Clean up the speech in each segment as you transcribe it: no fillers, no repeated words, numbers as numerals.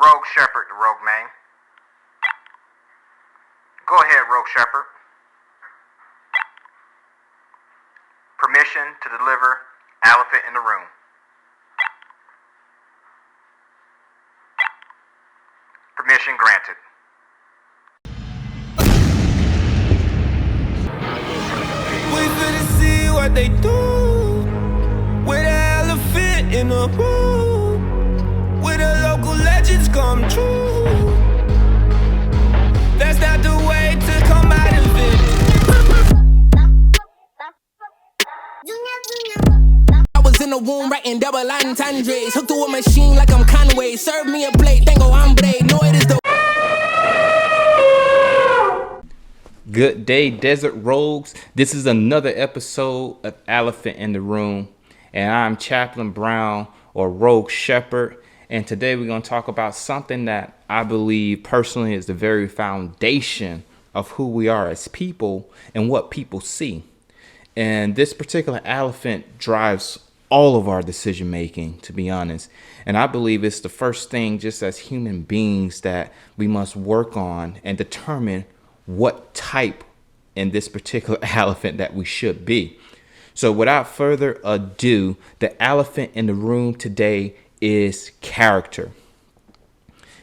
Rogue Shepherd, the Rogue Man. Go ahead, Rogue Shepherd. Permission to deliver elephant in the room. Permission granted. We finna see what they do with an elephant in the room, where the local legends come true. That's not the way to come out of it. I was in the womb writing double entendres, hooked to a machine like I'm Conway. Serve me a plate, tango hombre. No, it is the Good day, Desert Rogues. This is another episode of Elephant in the Room, and I'm Chaplain Brown, or Rogue Shepherd. And today we're going to talk about something that I believe personally is the very foundation of who we are as people and what people see. And this particular elephant drives all of our decision making, to be honest. And I believe it's the first thing, just as human beings, that we must work on and determine what type in this particular elephant that we should be. So without further ado, the elephant in the room today is character.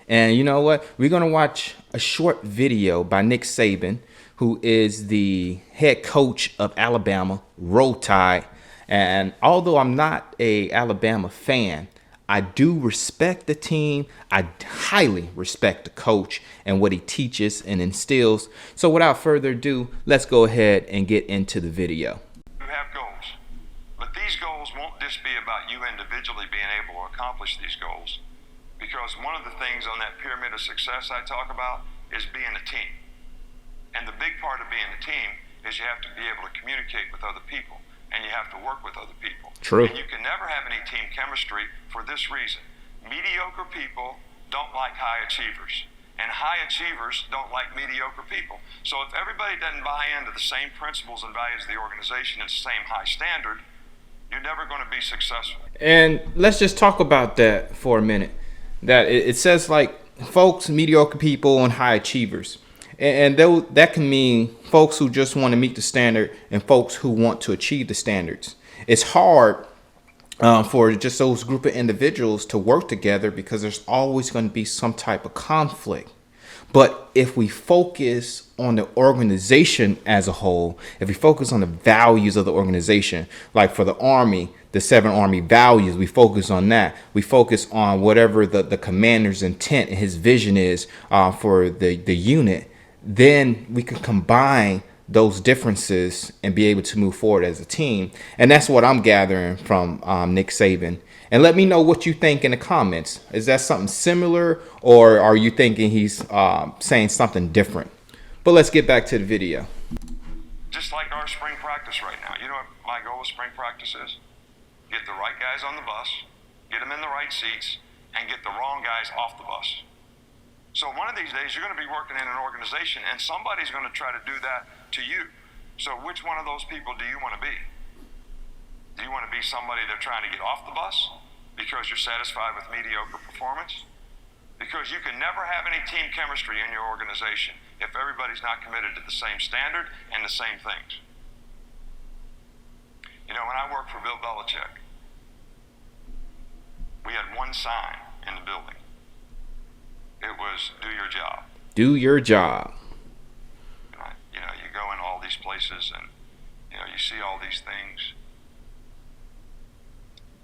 And you know what? We're going to watch a short video by Nick Saban, who is the head coach of Alabama, Roll Tide. And although I'm not a Alabama fan, I do respect the team. I highly respect the coach and what he teaches and instills. So without further ado, let's go ahead and get into the video. You have goals, but these goals won't just be about you individually being able to accomplish these goals, because one of the things on that pyramid of success I talk about is being a team. And the big part of being a team is you have to be able to communicate with other people, and you have to work with other people. True. And you can never have any team chemistry for this reason. Mediocre people don't like high achievers, and high achievers don't like mediocre people. So if everybody doesn't buy into the same principles and values of the organization and the same high standard, you're never going to be successful. And let's just talk about that for a minute. That it says like folks, mediocre people, and high achievers. And that can mean folks who just want to meet the standard and folks who want to achieve the standards. It's hard for just those group of individuals to work together because there's always going to be some type of conflict. But if we focus on the organization as a whole, if we focus on the values of the organization, like for the Army, the 7 Army values, we focus on that. We focus on whatever the commander's intent and his vision is for the unit. Then we can combine those differences and be able to move forward as a team. And that's what I'm gathering from Nick Saban. And let me know what you think in the comments. Is that something similar, or are you thinking he's saying something different? But let's get back to the video. Just like our spring practice right now. You know what my goal with spring practice is? Get the right guys on the bus, get them in the right seats, and get the wrong guys off the bus. So one of these days, you're going to be working in an organization, and somebody's going to try to do that to you. So which one of those people do you want to be? Do you want to be somebody they're trying to get off the bus because you're satisfied with mediocre performance? Because you can never have any team chemistry in your organization if everybody's not committed to the same standard and the same things. You know, when I worked for Bill Belichick, we had one sign in the building. It was, do your job. Do your job. You know, you go in all these places and, you know, you see all these things.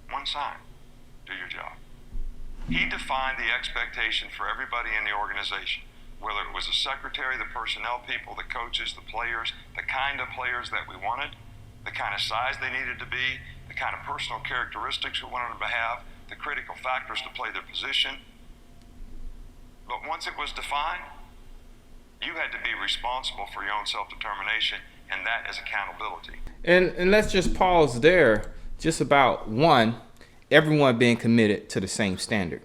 One sign, do your job. He defined the expectation for everybody in the organization, whether it was the secretary, the personnel people, the coaches, the players, the kind of players that we wanted, the kind of size they needed to be, the kind of personal characteristics we wanted them to have, the critical factors to play their position. But once it was defined, you had to be responsible for your own self-determination, and that is accountability. And let's just pause there, just about one, everyone being committed to the same standard.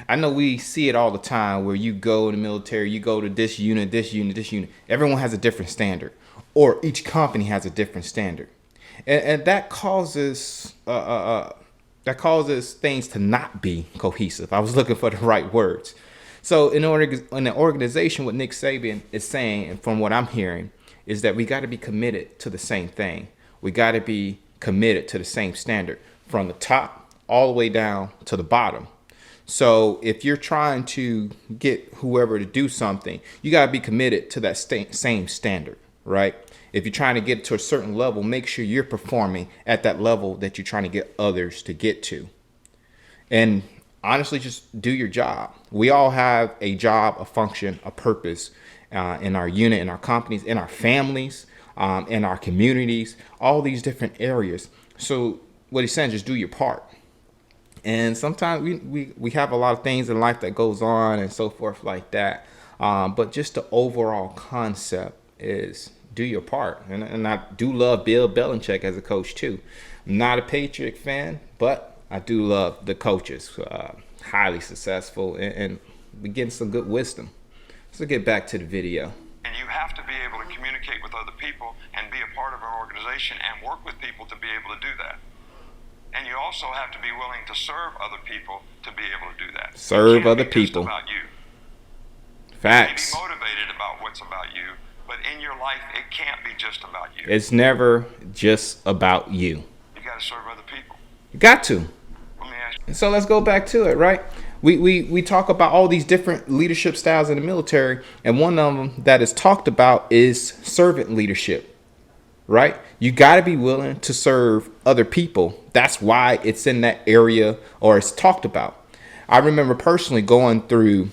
I know we see it all the time where you go to the military, you go to this unit, this unit, this unit. Everyone has a different standard, or each company has a different standard. And that causes that causes things to not be cohesive. I was looking for the right words. So in an organization, what Nick Saban is saying, and from what I'm hearing, is that we got to be committed to the same thing. We got to be committed to the same standard from the top all the way down to the bottom. So if you're trying to get whoever to do something, you got to be committed to that same standard, right? If you're trying to get to a certain level, make sure you're performing at that level that you're trying to get others to get to. And honestly, just do your job. We all have a job, a function, a purpose in our unit, in our companies, in our families, in our communities, all these different areas. So what he's saying, just do your part. And sometimes we have a lot of things in life that goes on and so forth like that. But just the overall concept is do your part. And I do love Bill Belichick as a coach too. I'm not a Patriot fan, but I do love the coaches. Highly successful and we're getting some good wisdom. So get back to the video. And you have to be able to communicate with other people and be a part of an organization and work with people to be able to do that. And you also have to be willing to serve other people to be able to do that. Serve It can't other be just people. about you. Facts. You may be motivated about what's about you, but in your life, it can't be just about you. It's never just about you. You got to serve other people. You got to. Let me ask you. So let's go back to it, right? We talk about all these different leadership styles in the military, and one of them that is talked about is servant leadership, right? You got to be willing to serve other people. That's why it's in that area or it's talked about. I remember personally going through,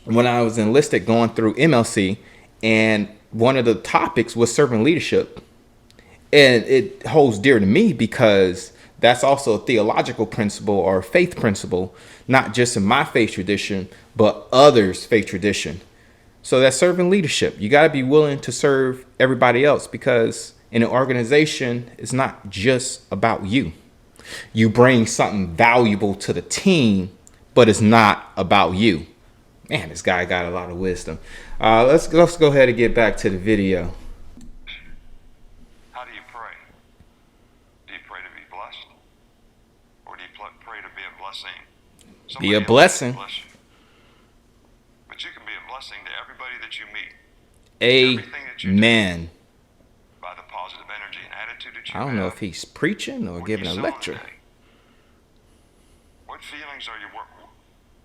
when I was enlisted, going through MLC, and one of the topics was servant leadership. And it holds dear to me because that's also a theological principle or a faith principle, not just in my faith tradition, but others' faith tradition. So that's servant leadership. You got to be willing to serve everybody else, because in an organization, it's not just about you. You bring something valuable to the team, but it's not about you. Man, this guy got a lot of wisdom. Let's go ahead and get back to the video. How do you pray? Do you pray to be blessed? Or do you pray to be a blessing? Be a Somebody else blessing. can bless you. But you can be a blessing to everybody that you meet. Everything that you do, Amen. by the positive energy and attitude that you I don't know have. if he's preaching or What giving you a sow lecture. today? What feelings are you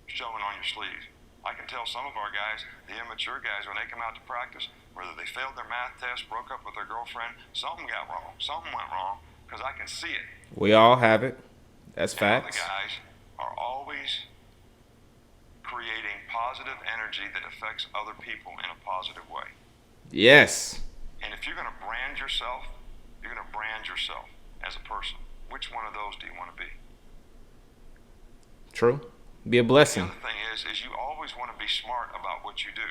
showing on your sleeves? I can tell some of our guys, the immature guys, when they come out to practice, whether they failed their math test, broke up with their girlfriend, something got wrong, something went wrong, because I can see it. We all have it. That's And other facts. guys are always creating positive energy that affects other people in a positive way. Yes. And if you're going to brand yourself, you're going to brand yourself as a person. Which one of those do you want to be? True. Be a The blessing. other thing is you always want to be smart about what you do.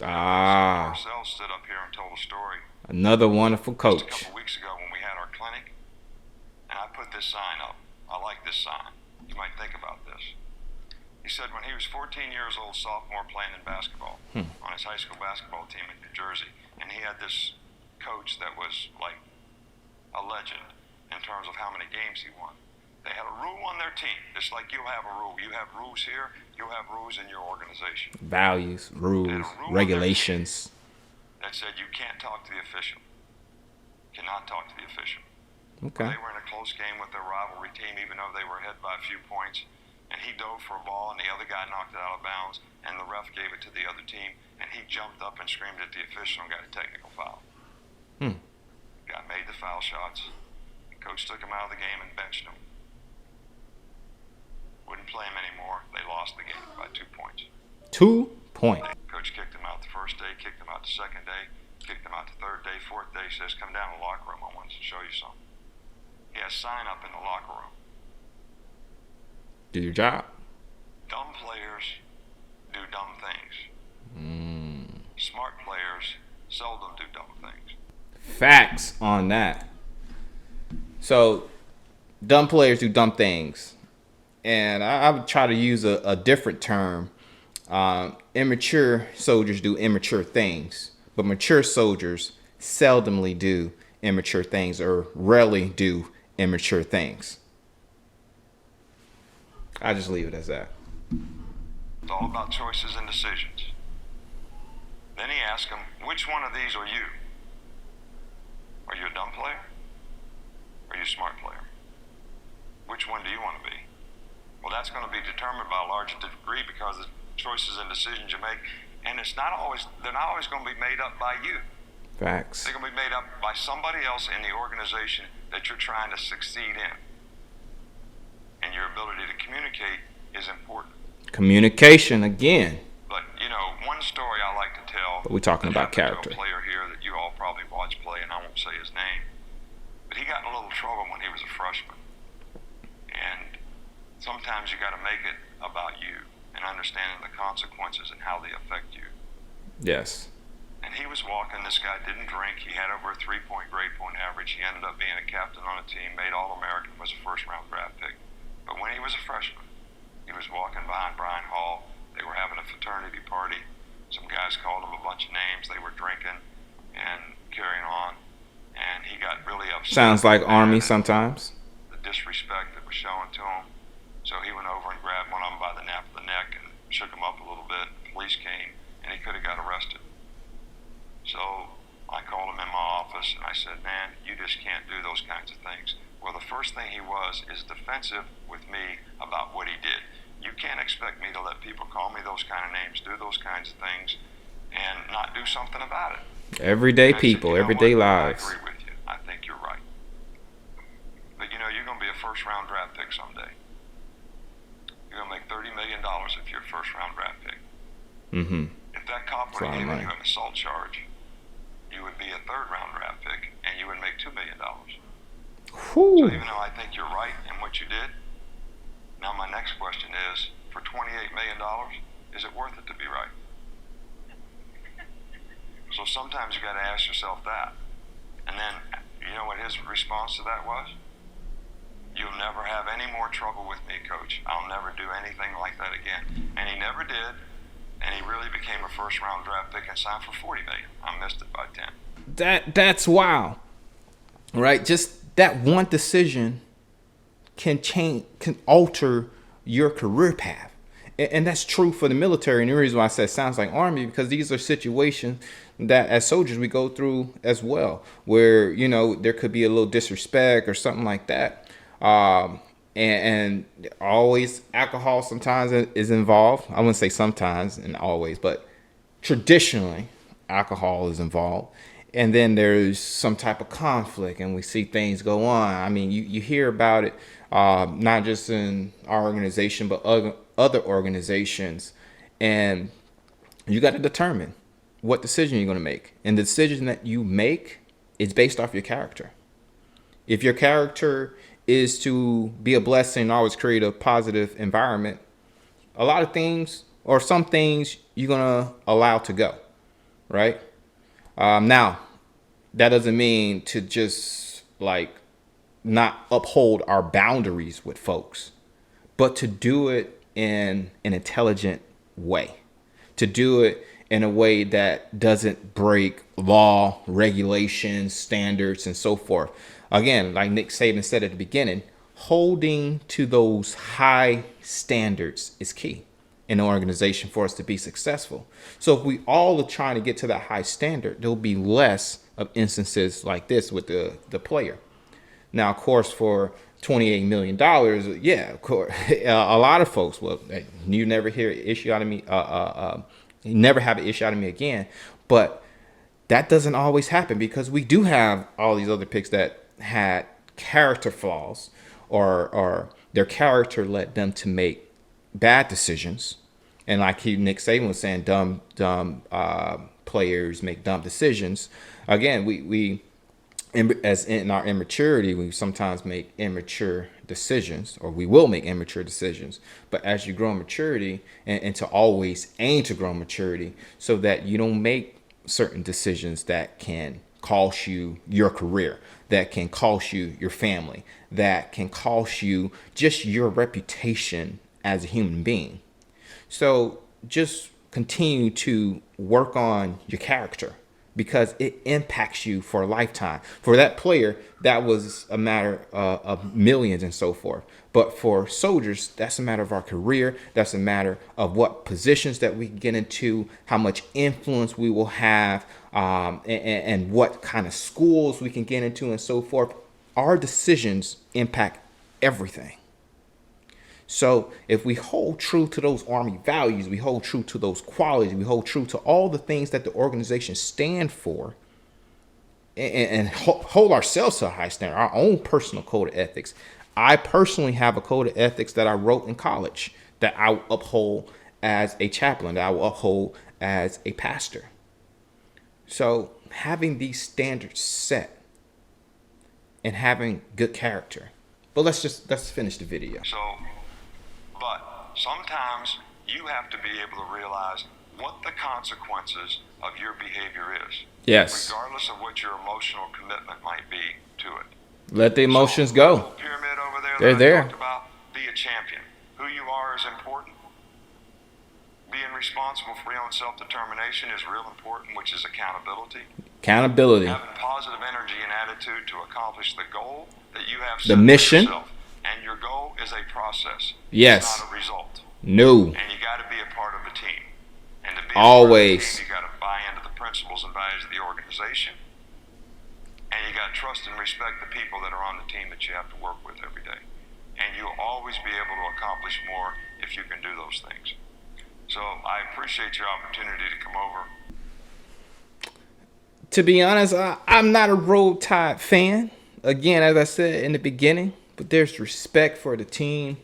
Ah, Marcel stood up here and told a story another wonderful just a coach. couple weeks ago when we had our clinic, and I put this sign up. I like this sign. You might think about this. He said when he was 14 years old, sophomore, playing in basketball on his high school basketball team in New Jersey, and he had this coach that was like a legend in terms of how many games he won. They had a rule on their team, just like you have a rule. You have rules here, you have rules in your organization. Values, rules, regulations. That said you can't talk to the official. Cannot talk to the official. Okay. They were in a close game with their rivalry team, even though they were ahead by a few points. And he dove for a ball, and the other guy knocked it out of bounds, and the ref gave it to the other team, and he jumped up and screamed at the official and got a technical foul. Guy made the foul shots. Coach took him out of the game and benched him. Wouldn't play him anymore. They lost the game by 2 points. 2 points. Coach kicked him out the first day, kicked him out the second day, kicked him out the third day, fourth day. He says, come down to the locker room. I want to show you something. He has a sign up in the locker room. Do your job. Dumb players do dumb things. Smart players seldom do dumb things. Facts on that. So, dumb players do dumb things. And I would try to use a different term. Immature soldiers do immature things, but mature soldiers seldomly do immature things or rarely do immature things. I just leave it as that. It's all about choices and decisions. Then he asked him, which one of these are you? Are you a dumb player? Or are you a smart player? Which one do you want to be? Well, that's going to be determined by a large degree because of the choices and decisions you make. And they're not always going to be made up by you. Facts. They're going to be made up by somebody else in the organization that you're trying to succeed in. And your ability to communicate is important. Communication again. But, one story I like to tell. But we're talking about happened character. To a player here that you all probably watch play, and I won't say his name. But he got in a little trouble when he was a freshman. And sometimes you got to make it about you and understanding the consequences and how they affect you. Yes. And he was walking, this guy didn't drink, he had over a 3-point grade point average, he ended up being a captain on a team, made All-American, was a first-round draft pick. But when he was a freshman, he was walking behind Brian Hall, they were having a fraternity party, some guys called him a bunch of names, they were drinking and carrying on, and he got really upset. Sounds like Army sometimes. The disrespect that was shown to him. So he went over and grabbed one of them by the nape of the neck and shook him up a little bit. Police came, and he could have got arrested. So I called him in my office, and I said, man, you just can't do those kinds of things. Well, the first thing he was is defensive with me about what he did. You can't expect me to let people call me those kind of names, do those kinds of things, and not do something about it. Everyday And I people, said, everyday what? lives. I agree with you. I think you're right. But you're going to be a first-round draft pick someday. You're going to make $30 million if you're a first-round draft pick. Mm-hmm. If that cop would have given you an assault charge, you would be a third-round draft pick, and you would make $2 million. Whew. So even though I think you're right in what you did, now my next question is, for $28 million, is it worth it to be right? So sometimes you got to ask yourself that. And then, you know what his response to that was? You'll never have any more trouble with me, coach. I'll never do anything like that again. And he never did. And he really became a first-round draft pick and signed for $40 million. I missed it by 10. That's wow. Right? Just that one decision can alter your career path. And that's true for the military. And the reason why I said sounds like Army, because these are situations that as soldiers we go through as well, where, there could be a little disrespect or something like that. And always alcohol sometimes is involved. I wouldn't say sometimes and always, but traditionally alcohol is involved. And then there's some type of conflict and we see things go on. I mean, you hear about it, not just in our organization, but other organizations. And you got to determine what decision you're going to make. And the decision that you make is based off your character. If your character is to be a blessing and always create a positive environment, a lot of things or some things you're going to allow to go, right? Now, that doesn't mean to just not uphold our boundaries with folks, but to do it in an intelligent way, to do it in a way that doesn't break law, regulations, standards, and so forth. Again, like Nick Saban said at the beginning, holding to those high standards is key in an organization for us to be successful. So if we all are trying to get to that high standard, there'll be less of instances like this with the player. Now, of course, for $28 million, yeah, of course, a lot of folks, well, you never hear an issue out of me, you never have an issue out of me again. But that doesn't always happen because we do have all these other picks that had character flaws or their character led them to make bad decisions. And like Nick Saban was saying, dumb players make dumb decisions. Again, we as in our immaturity, we sometimes make immature decisions, or we will make immature decisions. But as you grow in maturity, and to always aim to grow in maturity, so that you don't make certain decisions that can cost you your career, that can cost you your family, that can cost you just your reputation as a human being. So just continue to work on your character, because it impacts you for a lifetime. For that player, that was a matter of millions and so forth. But for soldiers, that's a matter of our career. That's a matter of what positions that we get into, how much influence we will have, and what kind of schools we can get into and so forth. Our decisions impact everything. So if we hold true to those Army values, we hold true to those qualities, we hold true to all the things that the organization stand for, and hold ourselves to a high standard, our own personal code of ethics. I personally have a code of ethics that I wrote in college that I will uphold as a chaplain, that I will uphold as a pastor. So having these standards set and having good character. But let's finish the video. But sometimes you have to be able to realize what the consequences of your behavior is. Yes. Regardless of what your emotional commitment might be to it. Let the emotions So, go. the little pyramid over there They're that there. I talked about, be a champion. Who you are is important. Being responsible for your own self-determination is real important, which is accountability. Accountability. Having positive energy and attitude to accomplish the goal that you have set The for mission. yourself. And your goal is a process. Yes. It's not a result. No. And you got to be a part of the team. And to be Always. a part of the team, you got to buy into the principles and values of the organization. And you got to trust and respect the people that are on the team that you have to work with every day. And you'll always be able to accomplish more if you can do those things. So I appreciate your opportunity to come over. To be honest, I'm not a Roll Tide fan. Again, as I said in the beginning, but there's respect for the team.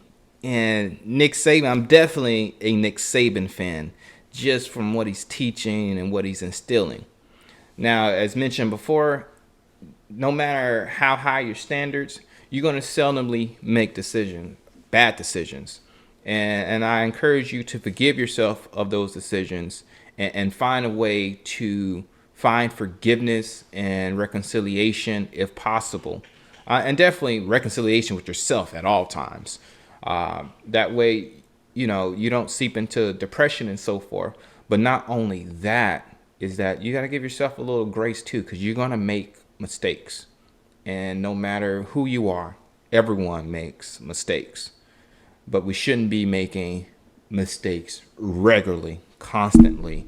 And Nick Saban, I'm definitely a Nick Saban fan, just from what he's teaching and what he's instilling. Now, as mentioned before, no matter how high your standards, you're going to seldomly make bad decisions. And I encourage you to forgive yourself of those decisions and find a way to find forgiveness and reconciliation if possible. And definitely reconciliation with yourself at all times. That way, you don't seep into depression and so forth. But not only that, is that you got to give yourself a little grace too, because you're going to make mistakes. And no matter who you are, everyone makes mistakes. But we shouldn't be making mistakes regularly, constantly,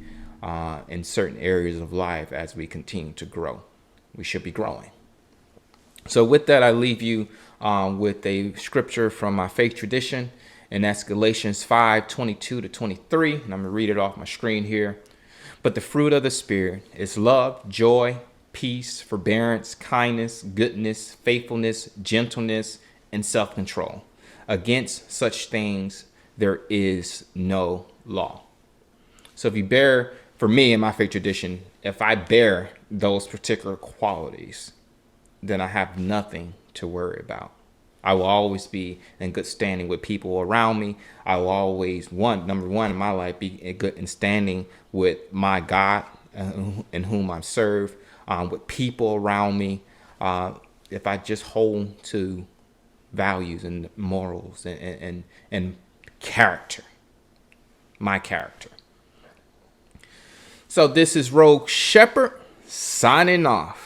in certain areas of life as we continue to grow. We should be growing. So with that, I leave you with a scripture from my faith tradition, and that's Galatians 5:22-23. And I'm going to read it off my screen here. But the fruit of the Spirit is love, joy, peace, forbearance, kindness, goodness, faithfulness, gentleness, and self-control. Against such things there is no law. So if you bear, for me in my faith tradition, if I bear those particular qualities, then I have nothing to worry about. I will always be in good standing with people around me. I will always, number one in my life, be in good standing with my God in whom I serve, with people around me. If I just hold to values and morals and character, my character. So this is Rogue Shepherd signing off.